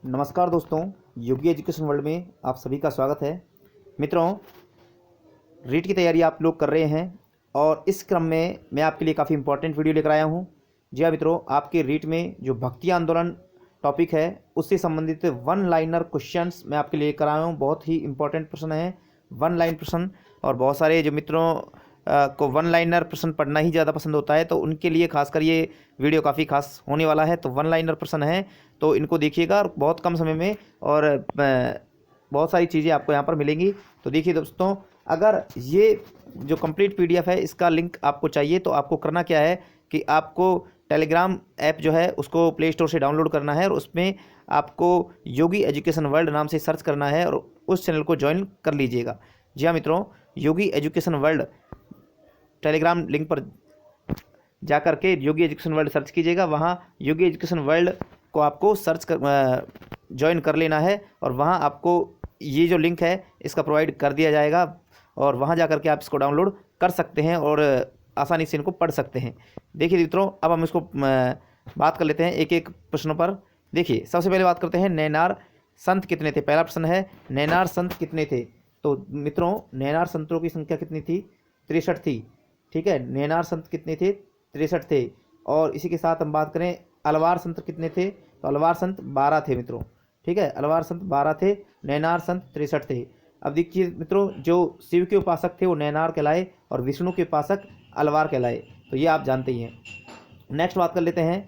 नमस्कार दोस्तों, योगी education world में आप सभी का स्वागत है। मित्रों, रीट की तैयारी आप लोग कर रहे हैं और इस क्रम में मैं आपके लिए काफ़ी इंपॉर्टेंट वीडियो लेकर आया हूं। जी हाँ मित्रों, आपके रीट में जो भक्ति आंदोलन टॉपिक है उससे संबंधित वन लाइनर क्वेश्चंस मैं आपके लिए लेकर आया हूँ। बहुत ही इंपॉर्टेंट प्रश्न है, वन लाइन प्रश्न। और बहुत सारे जो मित्रों को वन लाइनर प्रश्न पढ़ना ही ज़्यादा पसंद होता है, तो उनके लिए खासकर ये वीडियो काफ़ी खास होने वाला है। तो वन लाइनर प्रश्न है, तो इनको देखिएगा और बहुत कम समय में और बहुत सारी चीज़ें आपको यहाँ पर मिलेंगी। तो देखिए दोस्तों, अगर ये जो कंप्लीट पीडीएफ है इसका लिंक आपको चाहिए तो आपको करना क्या है कि आपको टेलीग्राम ऐप जो है उसको प्ले स्टोर से डाउनलोड करना है और उसमें आपको योगी एजुकेशन वर्ल्ड नाम से सर्च करना है और उस चैनल को ज्वाइन कर लीजिएगा। जी हाँ मित्रों, योगी एजुकेशन वर्ल्ड टेलीग्राम लिंक पर जा कर के योगी एजुकेशन वर्ल्ड सर्च कीजिएगा। वहाँ योगी एजुकेशन वर्ल्ड को आपको सर्च कर ज्वाइन कर लेना है और वहाँ आपको ये जो लिंक है इसका प्रोवाइड कर दिया जाएगा और वहाँ जा कर के आप इसको डाउनलोड कर सकते हैं और आसानी से इनको पढ़ सकते हैं। देखिए मित्रों, अब हम इसको बात कर लेते हैं एक एक प्रश्नों पर। देखिए, सबसे पहले बात करते हैं नैनार संत कितने थे। पहला प्रश्न है, नैनार संत कितने थे। तो मित्रों, नैनार संतों की संख्या कितनी थी? 63 थी। ठीक है, नैनार संत कितने थे? 63 थे। और इसी के साथ हम बात करें अलवार संत कितने थे, तो अलवार संत 12 थे मित्रों। ठीक है, अलवार संत 12 थे, नैनार संत 63 थे। अब देखिए मित्रों, जो शिव के उपासक थे वो नैनार कहलाए और विष्णु के उपासक अलवार कहलाए, तो ये आप जानते ही हैं। नेक्स्ट बात कर लेते हैं,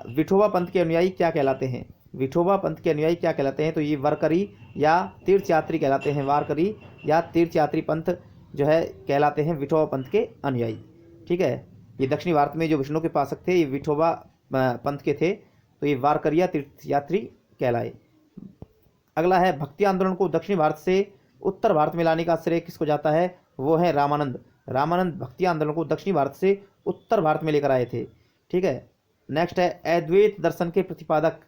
विठोबा पंथ के अनुयायी क्या कहलाते हैं। विठोबा पंथ के अनुयायी क्या कहलाते हैं, तो ये वारकरी या तीर्थयात्री कहलाते हैं। वारकरी या तीर्थयात्री पंथ जो है कहलाते हैं विठोबा पंथ के अनुयायी। ठीक है, ये दक्षिणी भारत में जो विष्णु के उपासक थे ये विठोबा पंथ के थे, तो ये वारकरी या तीर्थयात्री कहलाए। अगला है, भक्ति आंदोलन को दक्षिणी भारत से उत्तर भारत में लाने का श्रेय किसको जाता है, वो है रामानंद। रामानंद भक्ति आंदोलन को दक्षिणी भारत से उत्तर भारत में लेकर आए थे। ठीक है, नेक्स्ट है, अद्वैत दर्शन के प्रतिपादक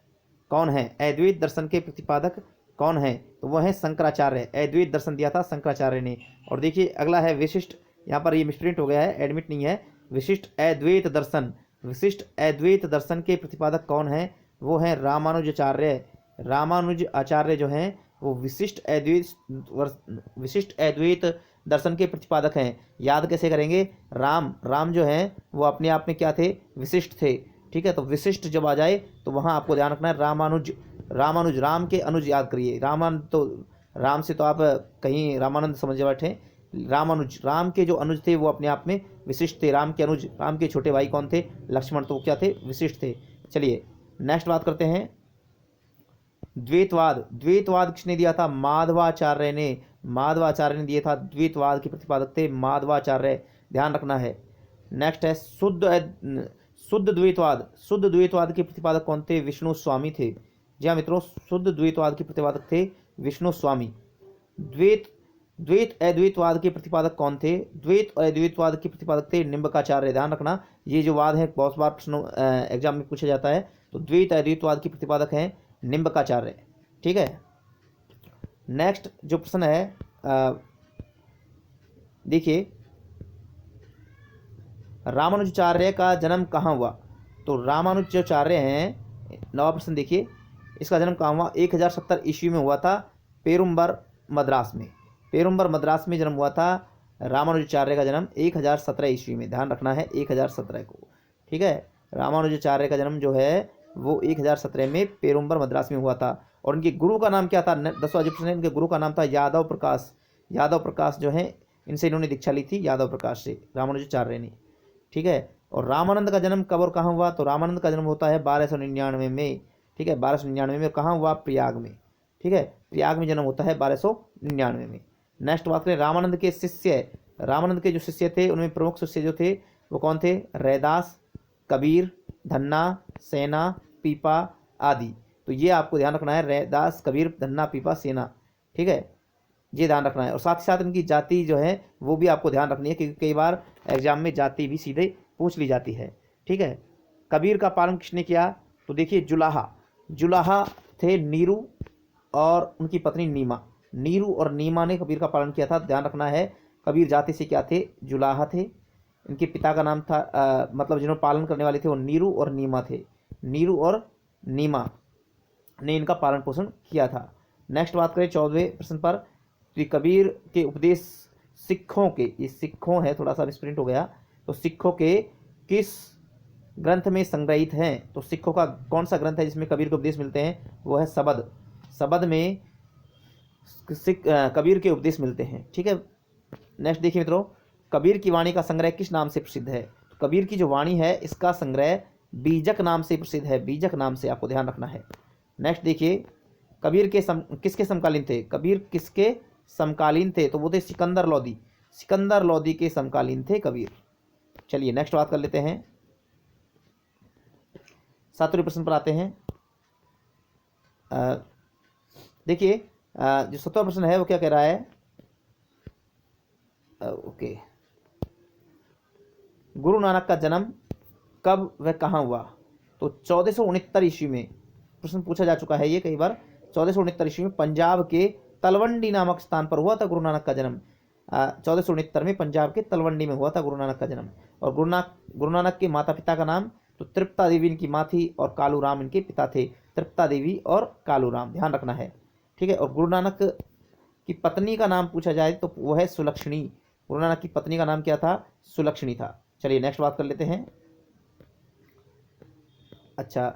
कौन है। अद्वैत दर्शन के प्रतिपादक कौन है, तो वह है शंकराचार्य। अद्वैत दर्शन दिया था शंकराचार्य ने। और देखिए अगला है विशिष्ट, यहाँ पर ये मिसप्रिंट हो गया है, एडमिट नहीं है, विशिष्ट अद्वैत दर्शन। विशिष्ट अद्वैत दर्शन के प्रतिपादक कौन है, वो है रामानुजाचार्य। रामानुज आचार्य जो हैं वो विशिष्ट अद्वैत दर्शन के प्रतिपादक हैं। याद कैसे करेंगे, राम जो हैं वो अपने आप में क्या थे, विशिष्ट थे। ठीक है, तो विशिष्ट जब आ जाए तो वहाँ आपको ध्यान रखना है रामानुज। रामानुज, राम के अनुज याद करिए। रामानंद तो राम से तो आप कहीं रामानंद समझ बैठे। रामानुज, राम के जो अनुज थे वो अपने आप में विशिष्ट थे। राम के अनुज, राम के छोटे भाई कौन थे, लक्ष्मण, तो वो क्या थे, विशिष्ट थे। चलिए नेक्स्ट बात करते हैं, द्वैतवाद। द्वैतवाद किसने दिया था, माधवाचार्य ने। माधवाचार्य ने दिया था, द्वैतवाद के प्रतिपादक थे माधवाचार्य, ध्यान रखना है। नेक्स्ट है शुद्ध द्वैतवाद। शुद्ध द्वैतवाद के प्रतिपादक कौन थे, विष्णु स्वामी थे। जी हाँ मित्रों, शुद्ध द्वैतवाद के प्रतिपादक थे विष्णु स्वामी। द्वैत अद्वैतवाद के प्रतिपादक कौन थे, द्वैत और अद्वैतवाद के प्रतिपादक थे निम्बकाचार्य। ध्यान रखना, ये जो वाद है बहुत बार प्रश्न एग्जाम में पूछा जाता है। तो द्वैत अद्वैतवाद के प्रतिपादक हैं निम्बकाचार्य। ठीक है, नेक्स्ट जो प्रश्न है, देखिए रामानुजाचार्य का जन्म कहाँ हुआ। तो रामानुजाचार्य हैं, नवा प्रश्न देखिए, इसका जन्म कहाँ हुआ, 1070 ईस्वी में हुआ था, पेरुम्बर मद्रास में। पेरुम्बर मद्रास में जन्म हुआ था रामानुजाचार्य का जन्म 1017 ईस्वी में। ध्यान रखना है 1017 को। ठीक है, रामानुजाचार्य का जन्म जो है वो 1017 में पेरुम्बर मद्रास में हुआ था। और इनके गुरु का नाम क्या था, 10वां प्रश्न है, इनके गुरु का नाम था यादव प्रकाश। यादव प्रकाश जो है, इनसे इन्होंने दीक्षा ली थी, यादव प्रकाश से, रामानुजाचार्य ने। ठीक है, और रामानंद का जन्म कब और कहाँ हुआ, तो रामानंद का जन्म होता है 1299 में। ठीक है, 1299 में। कहाँ हुआ, प्रयाग में। ठीक है, प्रयाग में जन्म होता है 1299 में। नेक्स्ट बात करें रामानंद के शिष्य। रामानंद के जो शिष्य थे उनमें प्रमुख शिष्य जो थे वो कौन थे, रैदास, कबीर, धन्ना, सेना, पीपा आदि। तो ये आपको ध्यान रखना है, रैदास, कबीर, धन्ना, पीपा, सेना। ठीक है, ये ध्यान रखना है। और साथ ही साथ इनकी जाति जो है वो भी आपको ध्यान रखनी है, क्योंकि कई बार एग्जाम में जाति भी सीधे पूछ ली जाती है। ठीक है, कबीर का पालन किसने किया, तो देखिए जुलाहा। जुलाहा थे नीरू और उनकी पत्नी नीमा। नीरू और नीमा ने कबीर का पालन किया था, ध्यान रखना है। कबीर जाति से क्या थे, जुलाहा थे। इनके पिता का नाम था मतलब जिन्होंने पालन करने वाले थे वो नीरू और नीमा थे। नीरू और नीमा ने इनका पालन पोषण किया था। नेक्स्ट बात करें 14वें प्रश्न पर, तो कबीर के उपदेश सिखों के, ये सिखों है, थोड़ा सा मिसप्रिंट हो गया, तो सिखों के किस ग्रंथ में संग्रहित हैं? तो सिखों का कौन सा ग्रंथ है जिसमें कबीर के उपदेश मिलते हैं? वो है सबद। सबद में कबीर के उपदेश मिलते हैं। ठीक है। नेक्स्ट देखिए मित्रों, कबीर की वाणी का संग्रह किस नाम से प्रसिद्ध है? तो कबीर की जो वाणी है इसका संग्रह बीजक नाम से प्रसिद्ध है। बीजक नाम से आपको ध्यान रखना है। नेक्स्ट देखिए, कबीर के किसके समकालीन थे? कबीर किसके समकालीन थे? तो वो थे सिकंदर लोदी। सिकंदर लोदी के समकालीन थे कबीर। चलिए नेक्स्ट बात कर लेते हैं। 7वें प्रश्न पर आते हैं। देखिए जो 7वां प्रश्न है वो क्या कह रहा है? ओके, गुरु नानक का जन्म कब व कहाँ हुआ? तो 1469 ईस्वी में प्रश्न पूछा जा चुका है ये कई बार। 1469 ईस्वी में पंजाब के तलवंडी नामक स्थान पर हुआ था गुरु नानक का जन्म। 1469 में पंजाब के तलवंडी में हुआ था गुरु नानक का जन्म। और गुरु नानक के माता पिता का नाम, तो तृप्ता देवी इनकी माँ थी और कालू राम इनके पिता थे। तृप्ता देवी और कालू राम, ध्यान रखना है। ठीक है। और गुरु नानक की पत्नी का नाम पूछा जाए तो वो है सुलक्षणी। गुरु नानक की पत्नी का नाम क्या था? सुलक्षणी था। चलिए नेक्स्ट बात कर लेते हैं। अच्छा,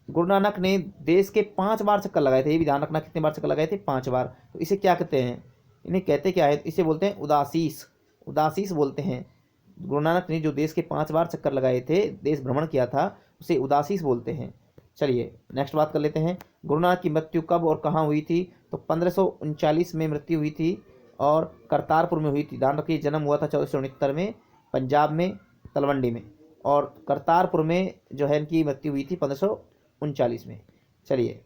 गुरु नानक ने देश के 5 बार चक्कर लगाए थे। ये भी ध्यान रखना, कितने बार चक्कर लगाए थे? 5 बार। तो इसे क्या कहते हैं? इन्हें कहते क्या है? इसे बोलते हैं उदासीस। उदासीस बोलते हैं। गुरु नानक ने जो देश के 5 बार चक्कर लगाए थे, देश भ्रमण किया था, उसे उदासीस बोलते हैं। चलिए नेक्स्ट बात कर लेते हैं। गुरु नानक की मृत्यु कब और कहाँ हुई थी? तो 1539 में मृत्यु हुई थी और करतारपुर में हुई थी। ध्यान रखिए, जन्म हुआ था 1469 में पंजाब में तलवंडी में, और करतारपुर में जो है इनकी मृत्यु हुई थी 1539 में। चलिए,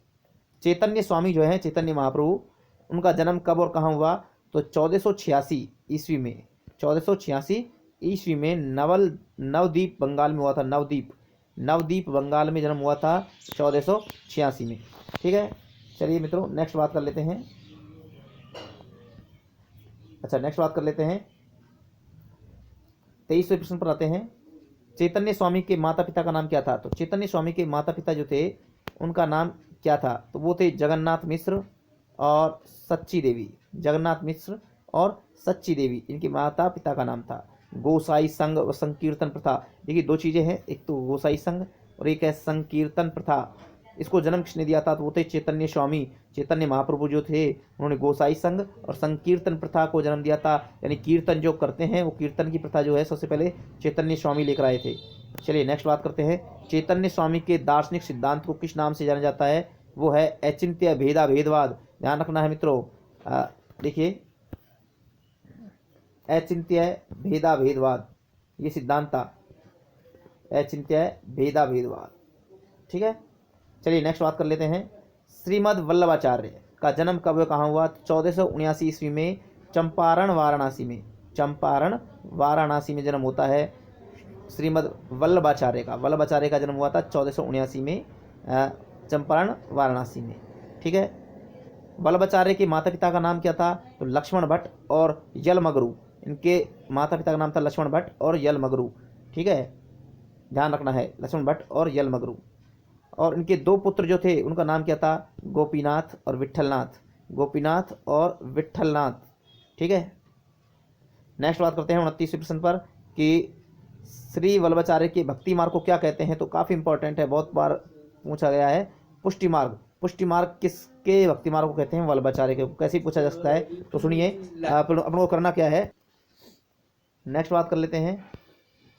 चैतन्य स्वामी जो है, चैतन्य महाप्रभु, उनका जन्म कब और कहाँ हुआ? तो 1486 ईस्वी में। 1486 ईस्वी में नवद्वीप बंगाल में हुआ था। नवद्वीप बंगाल में जन्म हुआ था 1486 में। ठीक है। चलिए मित्रों नेक्स्ट बात कर लेते हैं। अच्छा, नेक्स्ट बात कर लेते हैं। 23वें प्रश्न पर आते हैं। चैतन्य स्वामी के माता पिता का नाम क्या था? तो चैतन्य स्वामी के माता पिता जो थे उनका नाम क्या था? तो वो थे जगन्नाथ मिश्र और सच्ची देवी। जगन्नाथ मिश्र और सच्ची देवी इनके माता पिता का नाम था। गोसाई संघ और संकीर्तन प्रथा, देखिए 2 चीज़ें हैं, एक तो गोसाई संघ और एक है संकीर्तन प्रथा। इसको जन्म किसने दिया था? तो वो थे चैतन्य स्वामी। चैतन्य महाप्रभु जो थे उन्होंने गोसाई संघ और संकीर्तन प्रथा को जन्म दिया था। यानी कीर्तन जो करते हैं, वो कीर्तन की प्रथा जो है सबसे पहले चैतन्य स्वामी लेकर आए थे। चलिए नेक्स्ट बात करते हैं। चैतन्य स्वामी के दार्शनिक सिद्धांत को किस नाम से जाना जाता है? वो है अचिंत्य भेदा भेदवाद। ध्यान रखना है मित्रों। देखिए, अचिंत्य भेदा भेदवाद ये सिद्धांत था, अचिंत्य भेदा भेदवाद। ठीक है। चलिए नेक्स्ट बात कर लेते हैं। श्रीमद् वल्लभाचार्य का जन्म कब कहाँ हुआ? 1479 ईस्वी में चंपारण वाराणसी में। चंपारण वाराणसी में जन्म होता है श्रीमद् वल्लभाचार्य का। वल्लभाचार्य का जन्म हुआ था 1479 में चंपारण वाराणसी में। ठीक है। वल्लभाचार्य के माता पिता का नाम क्या था? तो लक्ष्मण भट्ट और यलमगरू। इनके माता पिता का नाम था लक्ष्मण भट्ट और यलमगरू। ठीक है, ध्यान रखना है, लक्ष्मण भट्ट और यलमगरू। और इनके 2 पुत्र जो थे उनका नाम क्या था? गोपीनाथ और विट्ठलनाथ। गोपीनाथ और विट्ठलनाथ। ठीक है। नेक्स्ट बात करते हैं 29वें प्रश्न पर कि श्री वल्लभाचार्य के भक्ति मार्ग को क्या कहते हैं? तो काफ़ी इंपॉर्टेंट है, बहुत बार पूछा गया है। पुष्टि मार्ग। पुष्टि मार्ग किसके भक्ति मार्ग को कहते हैं? वल्लभाचार्य के। कैसे पूछा जा सकता है? तो सुनिए, अपन को करना क्या है। नेक्स्ट बात कर लेते हैं।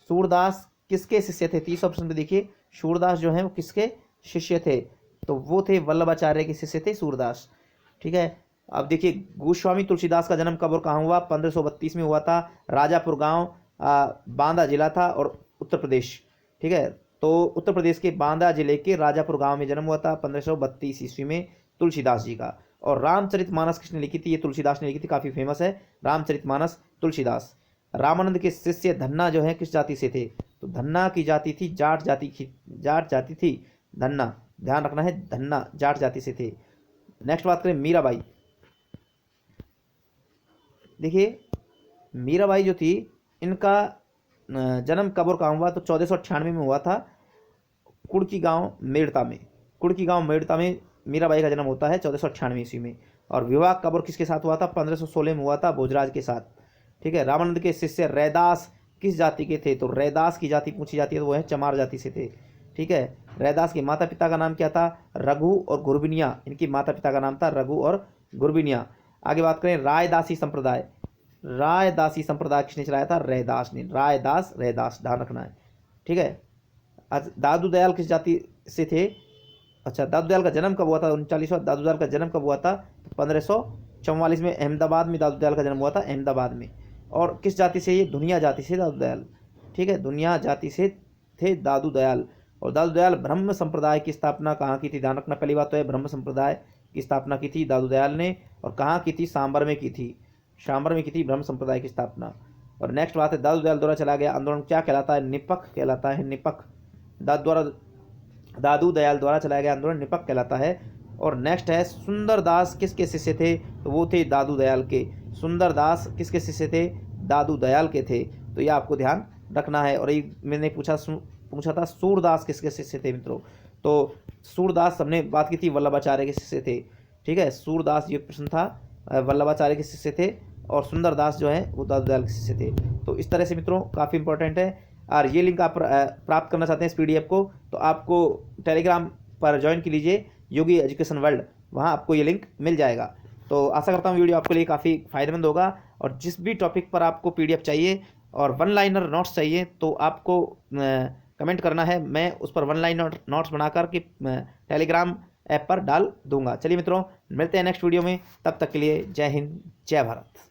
सूरदास किसके शिष्य थे? 30वां प्रश्न पे देखिए, सूरदास जो हैं वो किसके शिष्य थे? तो वो थे वल्लभाचार्य के शिष्य थे सूरदास। ठीक है। अब देखिए, गोस्वामी तुलसीदास का जन्म कब और कहाँ हुआ? 1532 में हुआ था। राजापुर गांव बांदा जिला था और उत्तर प्रदेश। ठीक है। तो उत्तर प्रदेश के बांदा जिले के राजापुर गांव में जन्म हुआ था 1532 ईस्वी में तुलसीदास जी का। और रामचरितमानस किसने लिखी थी? ये तुलसीदास ने लिखी थी, काफ़ी फेमस है रामचरितमानस, तुलसीदास। रामानंद के शिष्य धन्ना जो है किस जाति से थे? तो धन्ना की जाति थी जाट जाति थी धन्ना। ध्यान रखना है, धन्ना जाट जाति से थे। नेक्स्ट बात करें मीराबाई। देखिए, मीराबाई जो थी इनका जन्म कब और कहाँ हुआ? तो 1498 में हुआ था कुड़की गांव मेड़ता में। कुड़की गांव मेड़ता में मीराबाई का जन्म होता है 1498 ईस्वी में। और विवाह कब और किसके साथ हुआ था? 1516 में हुआ था, भोजराज के साथ। ठीक है। रामानंद के शिष्य रैदास किस जाति के थे? तो रैदास की जाति पूछी जाती है तो वो है चमार जाति से थे। ठीक है। रैदास के माता पिता का नाम क्या था? रघु और गुरबिनिया। इनकी माता पिता का नाम था रघु और गुरबिनिया। आगे बात करें रायदासी संप्रदाय। रायदासी संप्रदाय किसने चलाया था? रैदास ने। रायदास, रैदास ध्यान रखना है। ठीक है। दादू दयाल किस जाति से थे? अच्छा, दादू दयाल का जन्म कब हुआ था? 39वां दादू दयाल का जन्म कब हुआ था? 1544 में अहमदाबाद में दादू दयाल का जन्म हुआ था, अहमदाबाद में। और किस जाति से? ये दुनिया जाति से दादू दयाल। ठीक है, दुनिया जाति से थे दादू दयाल। और दादू दयाल ब्रह्म संप्रदाय की स्थापना कहाँ की थी? ध्यान रखना, पहली बात तो है ब्रह्म संप्रदाय की स्थापना की थी दादू दयाल ने। और कहाँ की थी? सांबर में की थी। सांबर में की थी ब्रह्म संप्रदाय की स्थापना। और नेक्स्ट बात है दादू दयाल द्वारा चला गया आंदोलन क्या कहलाता है? निपक कहलाता है, निपक। दादू दयाल द्वारा चलाया गया आंदोलन निपक कहलाता है। और नेक्स्ट है सुंदर दास किसके शिष्य थे? तो वो थे दादू दयाल के। सुंदर दास किसके शिष्य थे? दादू दयाल के थे। तो ये आपको ध्यान रखना है। और ये मैंने पूछा था सूरदास किसके शिष्य थे मित्रों? तो सूरदास हमने बात की थी वल्लभाचार्य के शिष्य थे। ठीक है, सूरदास ये प्रश्न था, वल्लभाचार्य के शिष्य थे। और सुंदर दास जो है वो दादू दयाल के शिष्य थे। तो इस तरह से मित्रों काफ़ी इंपॉर्टेंट है। और ये लिंक आप प्राप्त करना चाहते हैं इस PDF को, तो आपको टेलीग्राम पर ज्वाइन कर लीजिए, योगी एजुकेशन वर्ल्ड। वहाँ आपको ये लिंक मिल जाएगा। तो आशा करता हूँ वीडियो आपके लिए काफ़ी फायदेमंद होगा। और जिस भी टॉपिक पर आपको PDF चाहिए और वन लाइनर नोट्स चाहिए तो आपको कमेंट करना है, मैं उस पर वन लाइनर नोट्स बनाकर के टेलीग्राम ऐप पर डाल दूंगा। चलिए मित्रों, मिलते हैं नेक्स्ट वीडियो में। तब तक के लिए जय हिंद, जय भारत।